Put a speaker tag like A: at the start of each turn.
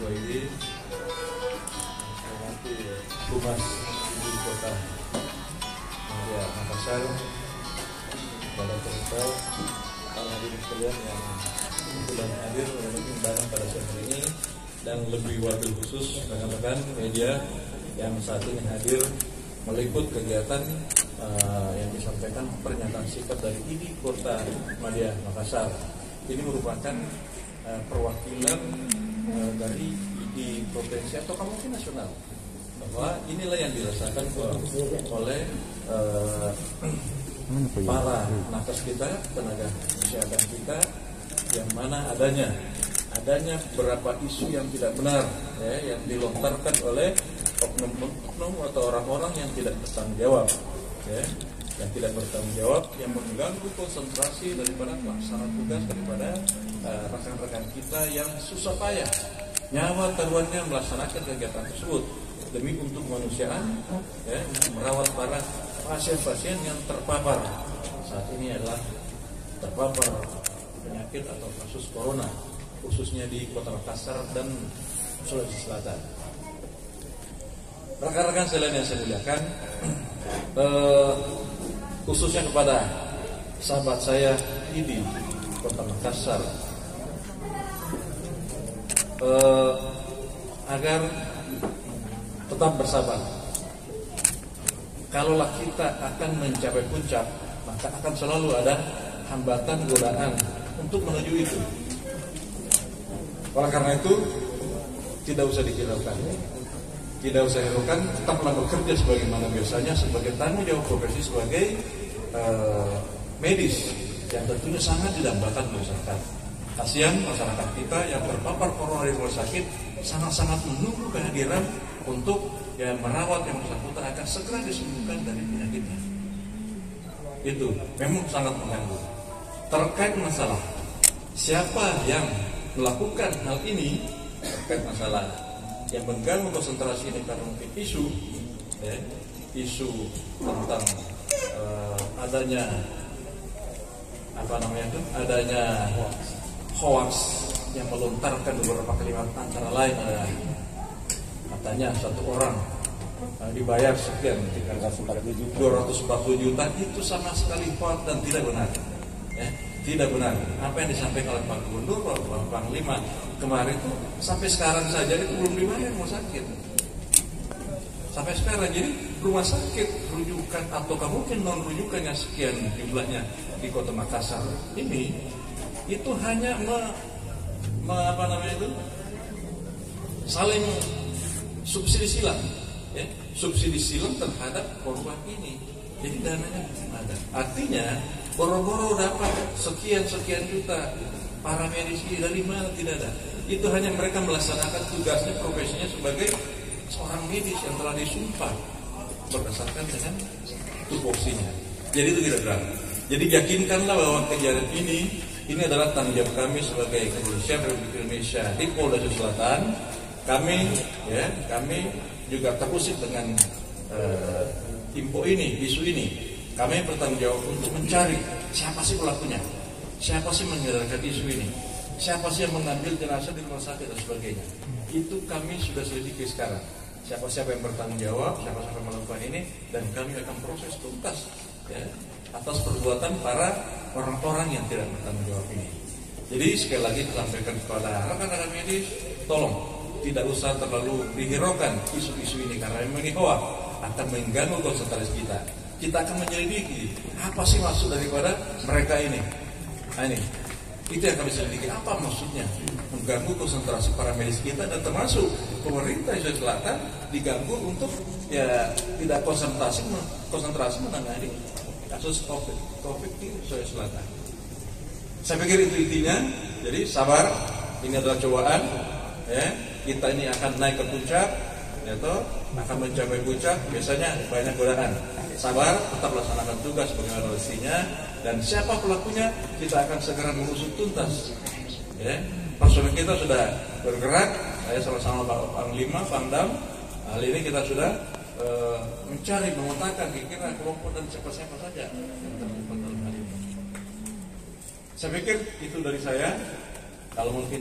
A: Suhaidi, Humas Ibu Kota Makassar, Balai Terusal, para hadirin sekalian yang kebetulan hadir bareng pada sore ini, dan lebih wabil khusus rekan-rekan media yang saat ini hadir meliput kegiatan yang disampaikan pernyataan sikap dari ID Kota Madya Makassar. Ini merupakan perwakilan dari ID provinsi atau mungkin nasional, bahwa inilah yang dirasakan oleh para nakes kita, tenaga kesehatan kita, yang mana adanya beberapa isu yang tidak benar yang dilontarkan oleh oknum atau orang-orang yang tidak bertanggung jawab, yang tidak bertanggung jawab, yang mengganggu konsentrasi daripada pelaksana tugas daripada rekan-rekan kita yang susah payah nyawa taruhannya melaksanakan kegiatan tersebut demi untuk kemanusiaan, untuk merawat para pasien-pasien yang terpapar saat ini adalah terpapar penyakit atau kasus corona, khususnya di Kota Makassar dan Sulawesi Selatan. Rekan-rekan sekalian yang saya muliakan, khususnya kepada sahabat saya di Kota Makassar, agar tetap bersabar. Kalaulah kita akan mencapai puncak, maka akan selalu ada hambatan, godaan untuk menuju itu. Oleh karena itu, tidak usah dihiraukan, tetaplah bekerja sebagaimana biasanya sebagai tanggung jawab profesi sebagai medis yang tentunya sangat didambakan masyarakat. Kasihan masyarakat kita yang terpapar corona di rumah sakit sangat-sangat menunggu kehadiran untuk merawat yang bersangkutan akan segera disembuhkan dari penyakitnya. Itu memang sangat mengganggu. Terkait masalah siapa yang melakukan hal ini, terkait masalah yang mengganggu konsentrasi ini karena mungkin isu tentang adanya hoax yang melontarkan beberapa kalimat, antara lain katanya satu orang dibayar sekian 240 juta, itu sama sekali hoax dan tidak benar. Tidak benar. Apa yang disampaikan oleh Pak Gubernur, Pak Panglima kemarin itu sampai sekarang saja itu belum dibayar rumah sakit. Sampai sekarang, jadi rumah sakit rujukan atau mungkin non rujukan yang sekian jumlahnya di Kota Makassar ini itu hanya saling subsidi silang, subsidi silang terhadap korban ini. Jadi dananya ada. Artinya boro-boro dapat sekian juta, para medis dari mana tidak ada. Itu hanya mereka melaksanakan tugasnya, profesinya sebagai seorang medis yang telah disumpah berdasarkan dengan tupoksinya. Jadi itu tidak benar. Jadi yakinkanlah bahwa kejadian ini adalah tanggung jawab kami sebagai Kepolisian Republik Indonesia di Polda Sulawesi Selatan. Kami juga terusik dengan isu ini. Kami bertanggung jawab untuk mencari siapa sih pelakunya, siapa sih menyebarkan isu ini, siapa sih yang mengambil jenazah di rumah sakit dan sebagainya. Itu kami sudah selidiki sekarang. Siapa yang bertanggung jawab, siapa yang melakukan ini, dan kami akan proses tuntas atas perbuatan para orang-orang yang tidak bertanggung jawab ini. Jadi sekali lagi sampaikan kepada rekan-rekan medis, tolong tidak usah terlalu dihiraukan isu-isu ini, karena memang ini hoax akan mengganggu konsentrasi kita. Kita akan menyelidiki apa sih maksud daripada mereka ini. Nah, ini itu yang kami selidiki, apa maksudnya mengganggu konsentrasi para medis kita, dan termasuk pemerintah Sulawesi Selatan diganggu untuk tidak konsentrasi menangani kasus COVID di Sulawesi Selatan. Saya pikir itu intinya. Jadi sabar, ini adalah cobaan. Kita ini akan naik ke puncak, akan mencapai puncak. Biasanya banyak godaan. Sabar, tetap laksanakan tugas bagaimana mestinya, dan siapa pelakunya kita akan segera mengusut tuntas. Personel kita sudah bergerak, saya sama-sama Pak Panglima, Pangdam. Hal ini kita sudah mencari, memetakan kira-kira kelompok dan siapa-siapa saja yang terlibat dalam hal ini. Saya pikir itu dari saya. Kalau mungkin